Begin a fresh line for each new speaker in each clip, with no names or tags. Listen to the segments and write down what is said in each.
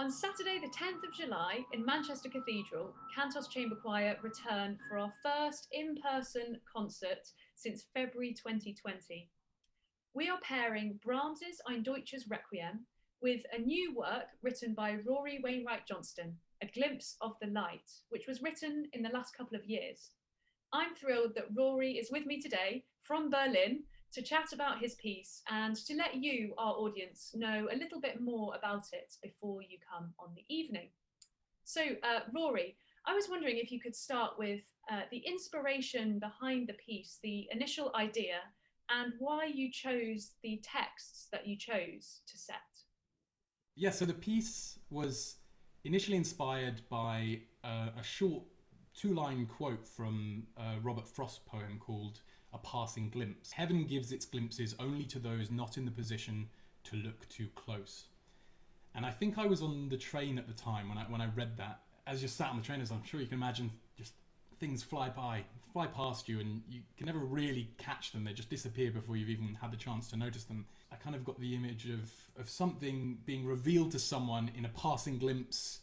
On Saturday, the 10th of July, in Manchester Cathedral, Cantos Chamber Choir return for our first in person concert since February 2020. We are pairing Brahms's Ein Deutsches Requiem with a new work written by Rory Wainwright Johnston, A Glimpse of the Light, which was written in the last couple of years. I'm thrilled that Rory is with me today from Berlin to chat about his piece and to let you, our audience, know a little bit more about it before you come on the evening. So, Rory, I was wondering if you could start with the inspiration behind the piece, the initial idea, and why you chose the texts that you chose to set.
Yeah, so the piece was initially inspired by a short two-line quote from a Robert Frost poem called A Passing Glimpse. Heaven gives its glimpses only to those not in the position to look too close. And I think I was on the train at the time when I read that. As you sat on the train, as I'm sure you can imagine, just things fly past you, and you can never really catch them. They just disappear before you've even had the chance to notice them. I kind of got the image of something being revealed to someone in a passing glimpse,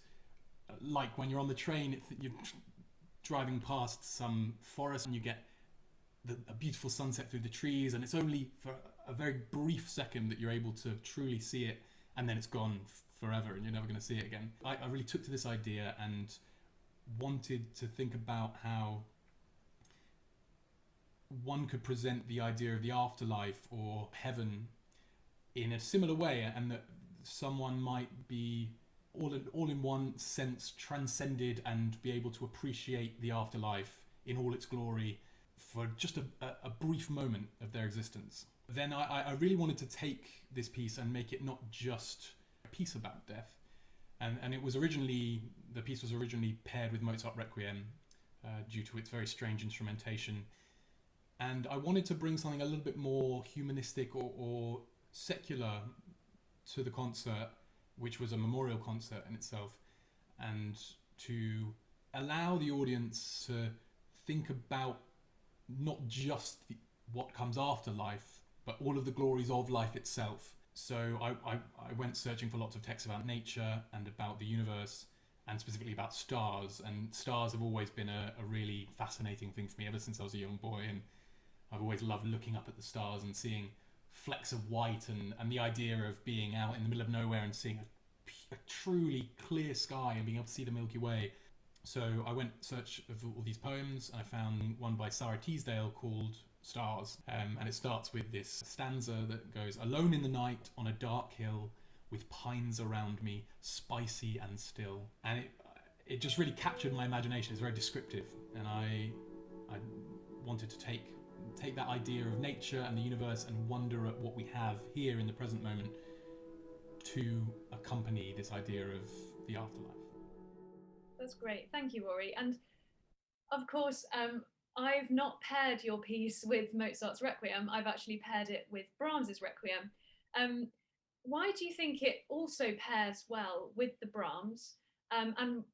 like when you're on the train, you're driving past some forest and you get a beautiful sunset through the trees, and it's only for a very brief second that you're able to truly see it, and then it's gone forever and you're never going to see it again. I really took to this idea and wanted to think about how one could present the idea of the afterlife or heaven in a similar way, and that someone might be all in one sense transcended and be able to appreciate the afterlife in all its glory for just a brief moment of their existence. Then I really wanted to take this piece and make it not just a piece about death. And it was the piece was originally paired with Mozart Requiem due to its very strange instrumentation. And I wanted to bring something a little bit more humanistic or secular to the concert, which was a memorial concert in itself, and to allow the audience to think about not just what comes after life, but all of the glories of life itself. So I went searching for lots of texts about nature and about the universe, and specifically about stars. And stars have always been a really fascinating thing for me ever since I was a young boy, and I've always loved looking up at the stars and seeing flecks of white, and the idea of being out in the middle of nowhere and seeing a truly clear sky and being able to see the Milky Way. So I went search of all these poems, and I found one by Sarah Teasdale called Stars, and it starts with this stanza that goes, "Alone in the night on a dark hill, with pines around me, spicy and still." And it just really captured my imagination. It's very descriptive, and I wanted to take that idea of nature and the universe and wonder at what we have here in the present moment to accompany this idea of the afterlife.
That's great. Thank you, Rory. And of course, I've not paired your piece with Mozart's Requiem. I've actually paired it with Brahms's Requiem. Why do you think it also pairs well with the Brahms? And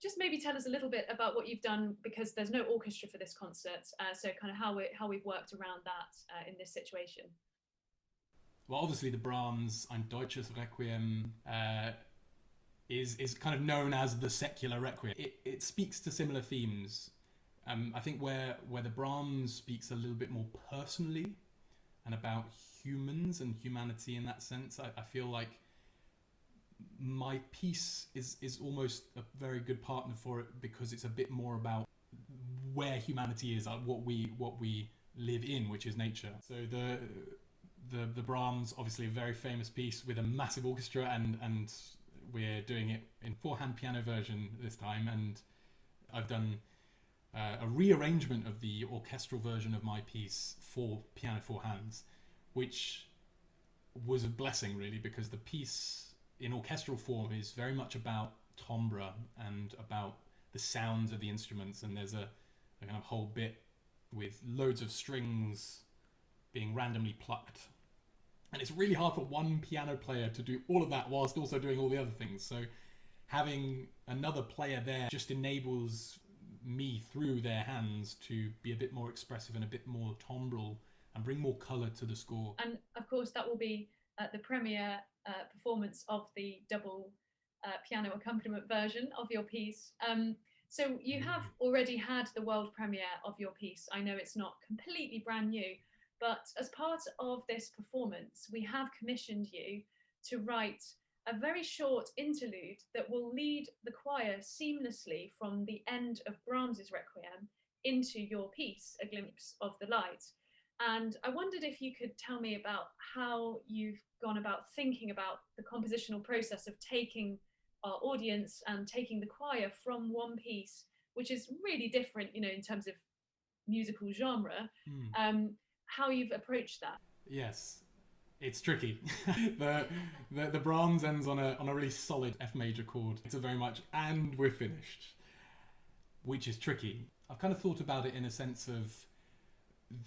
just maybe tell us a little bit about what you've done, because there's no orchestra for this concert. So kind of how we've worked around that in this situation.
Well, obviously the Brahms Ein Deutsches Requiem is kind of known as the secular requiem. It speaks to similar themes. I think where the Brahms speaks a little bit more personally and about humans and humanity in that sense, I feel like my piece is almost a very good partner for it, because it's a bit more about where humanity is, like what we live in, which is nature. So the Brahms, obviously a very famous piece with a massive orchestra, and we're doing it in four-hand piano version this time, and I've done a rearrangement of the orchestral version of my piece for piano four hands, which was a blessing really, because the piece in orchestral form is very much about timbre and about the sounds of the instruments, and there's a kind of whole bit with loads of strings being randomly plucked, and it's really hard for one piano player to do all of that whilst also doing all the other things. So having another player there just enables me through their hands to be a bit more expressive and a bit more timbral and bring more colour to the score.
And of course that will be the premiere performance of the double piano accompaniment version of your piece. So you have already had the world premiere of your piece. I know it's not completely brand new, but as part of this performance, we have commissioned you to write a very short interlude that will lead the choir seamlessly from the end of Brahms's Requiem into your piece, A Glimpse of the Light. And I wondered if you could tell me about how you've gone about thinking about the compositional process of taking our audience and taking the choir from one piece, which is really different, you know, in terms of musical genre, how you've approached that.
Yes, it's tricky. The Brahms ends on a really solid F major chord. It's a very much, and we're finished, which is tricky. I've kind of thought about it in a sense of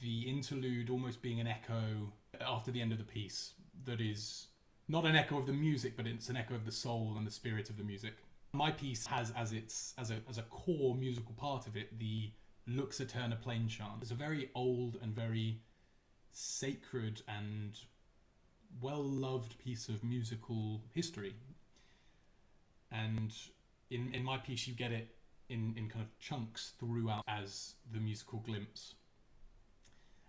the interlude almost being an echo after the end of the piece that is not an echo of the music, but it's an echo of the soul and the spirit of the music. My piece has as a core musical part of it the Lux Aeterna plain chant. It's a very old and very sacred and well-loved piece of musical history. And in my piece you get it in kind of chunks throughout as the musical glimpse.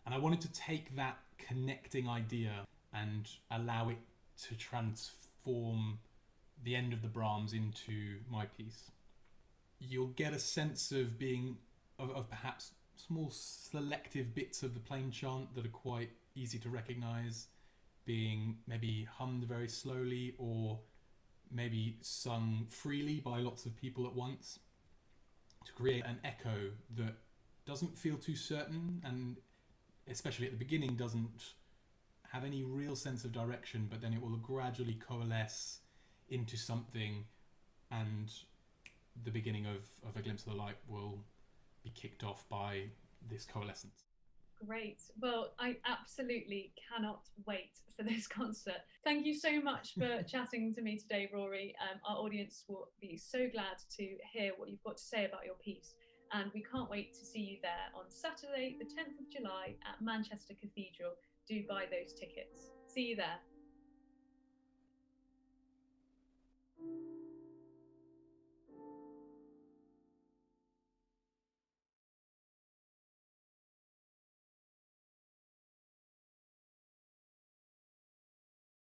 And I wanted to take that connecting idea and allow it to transform the end of the Brahms into my piece. You'll get a sense of being of perhaps small selective bits of the plain chant that are quite easy to recognize being maybe hummed very slowly or maybe sung freely by lots of people at once to create an echo that doesn't feel too certain and especially at the beginning doesn't have any real sense of direction, but then it will gradually coalesce into something and the beginning of A Glimpse of the Light will be kicked off by this coalescence.
Great. Well, I absolutely cannot wait for this concert. Thank you so much for chatting to me today, Rory. Our audience will be so glad to hear what you've got to say about your piece. And we can't wait to see you there on Saturday, the 10th of July at Manchester Cathedral. Do buy those tickets. See you there.